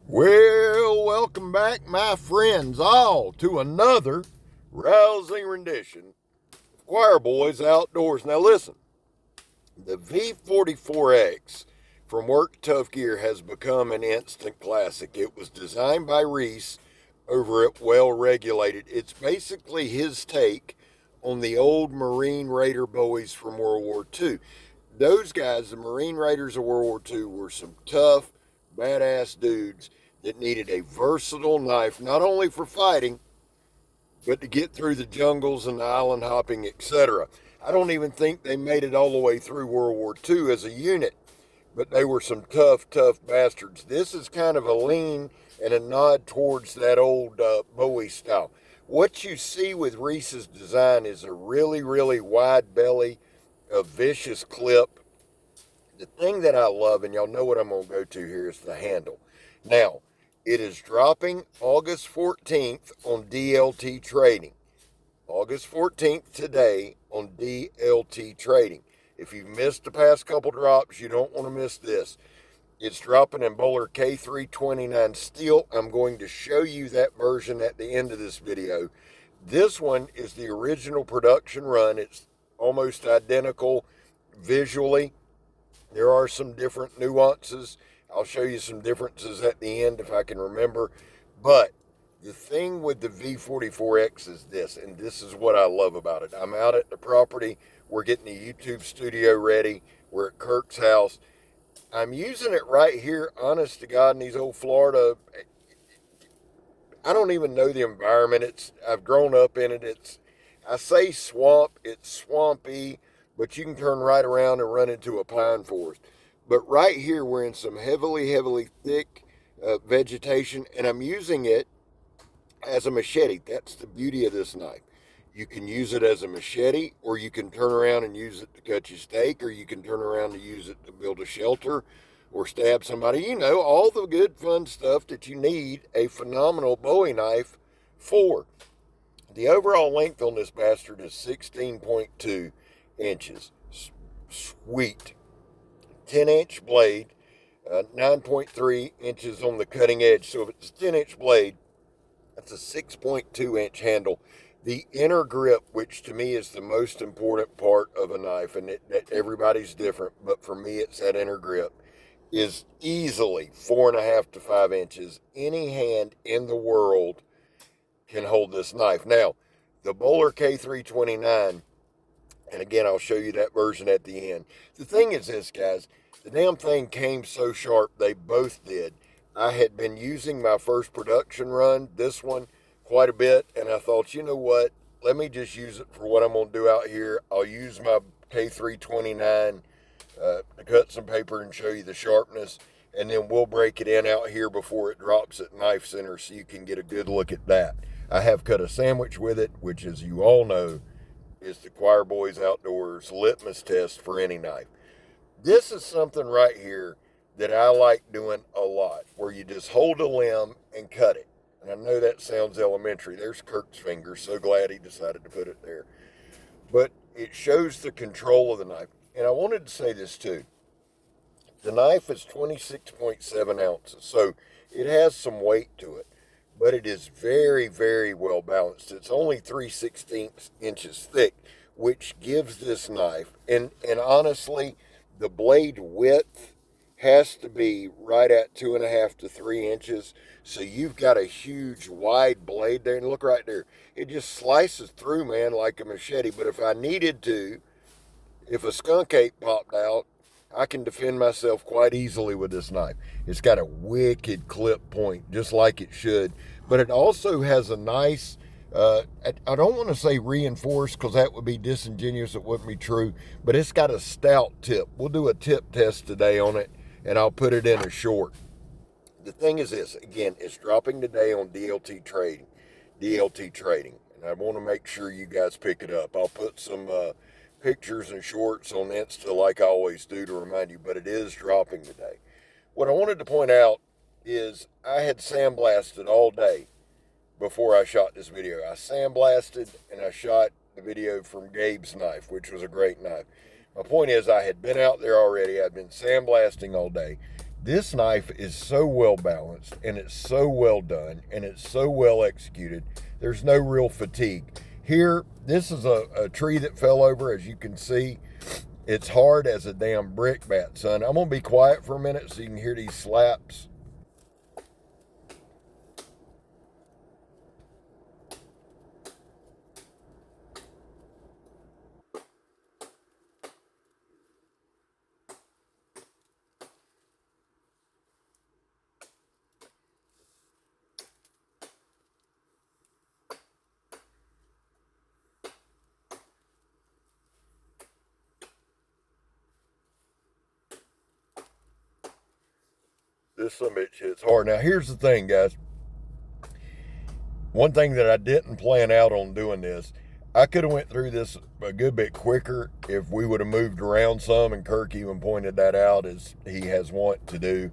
Well, welcome back, my friends, all to another rousing rendition of Choir Boys Outdoors. Now, listen, the V44X from Work Tough Gear has become an instant classic. It was designed by Reese over at Well Regulated. It's basically his take on the old Marine Raider Bowies from World War II. Those guys, the Marine Raiders of World War II, were some tough, badass dudes that needed a versatile knife, not only for fighting, but to get through the jungles and the island hopping, etc. I don't even think they made it all the way through World War II as a unit, but they were some tough, tough bastards. This is kind of a lean and a nod towards that old Bowie style. What you see with Reese's design is a really, really wide belly, a vicious clip. The thing that I love, and y'all know what I'm going to go to here, is the handle. Now, it is dropping August 14th on DLT Trading. August 14th today on DLT Trading. If you've missed the past couple drops, you don't want to miss this. It's dropping in Bowler K329 steel. I'm going to show you that version at the end of this video. This one is the original production run. It's almost identical visually. There are some different nuances. I'll show you some differences at the end if I can remember. But the thing with the V44X is this, and this is what I love about it. I'm out at the property. We're getting the YouTube studio ready. We're at Kirk's house. I'm using it right here, honest to God, in these old Florida. I don't even know the environment. I've grown up in it. I say swamp, it's swampy, but you can turn right around and run into a pine forest. But right here, we're in some heavily, heavily thick vegetation, and I'm using it as a machete. That's the beauty of this knife. You can use it as a machete, or you can turn around and use it to cut your steak, or you can turn around and use it to build a shelter or stab somebody. You know, all the good, fun stuff that you need a phenomenal Bowie knife for. The overall length on this bastard is 16.2 inches. Sweet. 10-inch blade, 9.3 inches on the cutting edge. So if it's a 10-inch blade, that's a 6.2-inch handle. The inner grip, which to me is the most important part of a knife, and everybody's different, but for me it's that inner grip, is easily 4.5 to 5 inches. Any hand in the world can hold this knife. Now, the Bowler K329, and again, I'll show you that version at the end. The thing is this, guys. The damn thing came so sharp, they both did. I had been using my first production run, this one, quite a bit, and I thought, you know what? Let me just use it for what I'm going to do out here. I'll use my K329 to cut some paper and show you the sharpness, and then we'll break it in out here before it drops at Knife Center so you can get a good look at that. I have cut a sandwich with it, which, as you all know, is the Choir Boys Outdoors litmus test for any knife. This is something right here that I like doing a lot, where you just hold a limb and cut it. And I know that sounds elementary. There's Kirk's finger. So glad he decided to put it there. But it shows the control of the knife. And I wanted to say this too. The knife is 26.7 ounces, so it has some weight to it. But it is very, very well balanced. It's only 3/16 inches thick, which gives this knife, and honestly, the blade width has to be right at 2.5 to 3 inches. So you've got a huge wide blade there, and look right there. It just slices through, man, like a machete. But if I needed to, if a skunk ape popped out, I can defend myself quite easily with this knife. It's got a wicked clip point, just like it should. But it also has a nice, I don't want to say reinforced because that would be disingenuous. It wouldn't be true. But it's got a stout tip. We'll do a tip test today on it, and I'll put it in a short. The thing is this, again, it's dropping today on DLT Trading. And I want to make sure you guys pick it up. I'll put some pictures and shorts on Insta like I always do to remind you, but it is dropping today. What I wanted to point out is I had sandblasted all day before I shot this video. I sandblasted and I shot the video from Gabe's knife, which was a great knife. My point is I had been out there already. I'd been sandblasting all day. This knife is so well balanced, and it's so well done, and it's so well executed. There's no real fatigue. Here, this is a tree that fell over, as you can see. It's hard as a damn brick bat, son. I'm going to be quiet for a minute so you can hear these slaps. This some bitch hits hard. Now, here's the thing, guys. One thing that I didn't plan out on doing this, I could have went through this a good bit quicker if we would have moved around some, and Kirk even pointed that out as he has want to do.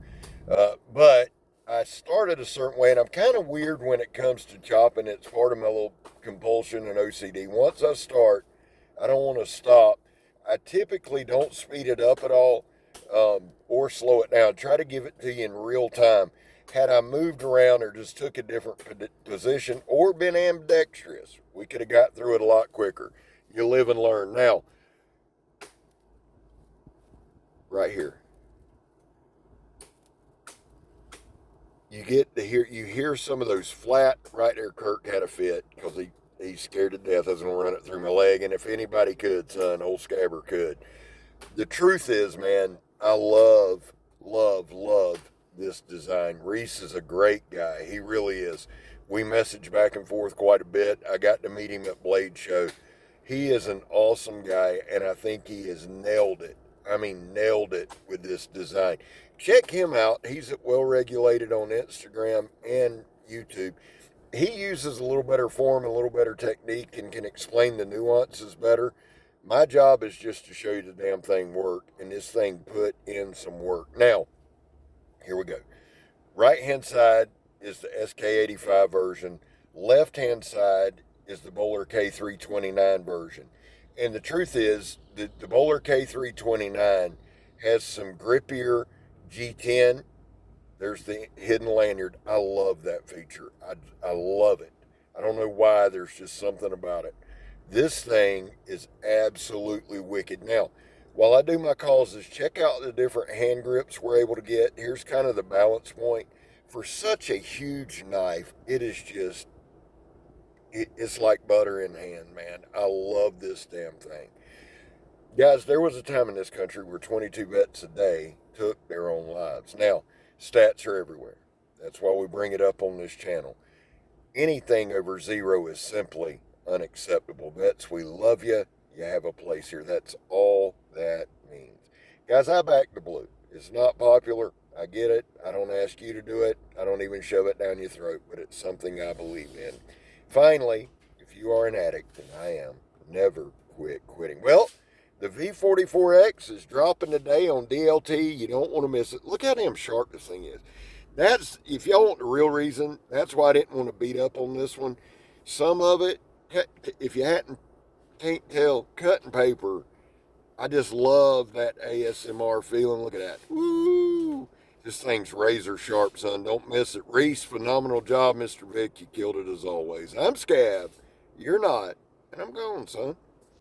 But I started a certain way, and I'm kind of weird when it comes to chopping. It's part of my little compulsion and OCD. Once I start, I don't want to stop. I typically don't speed it up at all or slow it down. Try to give it to you in real time. Had I moved around or just took a different position or been ambidextrous, we could have got through it a lot quicker. You live and learn. Now, right here, you hear some of those flat right there. Kirk had a fit because he's scared to death. I was going to run it through my leg, and if anybody could, son, old Scabber could. The truth is, man, I love this design. Reese is a great guy. He really is. We message back and forth quite a bit. I got to meet him at Blade Show. He is an awesome guy, and I think he has nailed it. I mean, nailed it with this design. Check him out. He's well regulated on Instagram and YouTube. He uses a little better form, a little better technique, and can explain the nuances better. My job is just to show you the damn thing work, and this thing put in some work. Now, here we go. Right-hand side is the SK85 version. Left-hand side is the Bowler K329 version. And the truth is, the Bowler K329 has some grippier G10. There's the hidden lanyard. I love that feature. I love it. I don't know why. There's just something about it. This thing is absolutely wicked. Now, while I do my causes, check out the different hand grips we're able to get. Here's kind of the balance point. For such a huge knife, it's like butter in hand, man. I love this damn thing. Guys, there was a time in this country where 22 vets a day took their own lives. Now, stats are everywhere. That's why we bring it up on this channel. Anything over 0 is simply unacceptable. Vets, we love you. You have a place here. That's all that means. Guys, I back the blue. It's not popular. I get it. I don't ask you to do it. I don't even shove it down your throat, but it's something I believe in. Finally, if you are an addict, and I am, never quit quitting. Well, the V44X is dropping today on DLT. You don't want to miss it. Look how damn sharp this thing is. That's, if y'all want the real reason, that's why I didn't want to beat up on this one. Some of it, if you can't tell, cutting paper, I just love that ASMR feeling. Look at that. Woo! This thing's razor sharp, son. Don't miss it. Reese, phenomenal job, Mr. Vic. You killed it as always. I'm Scab. You're not. And I'm going, son.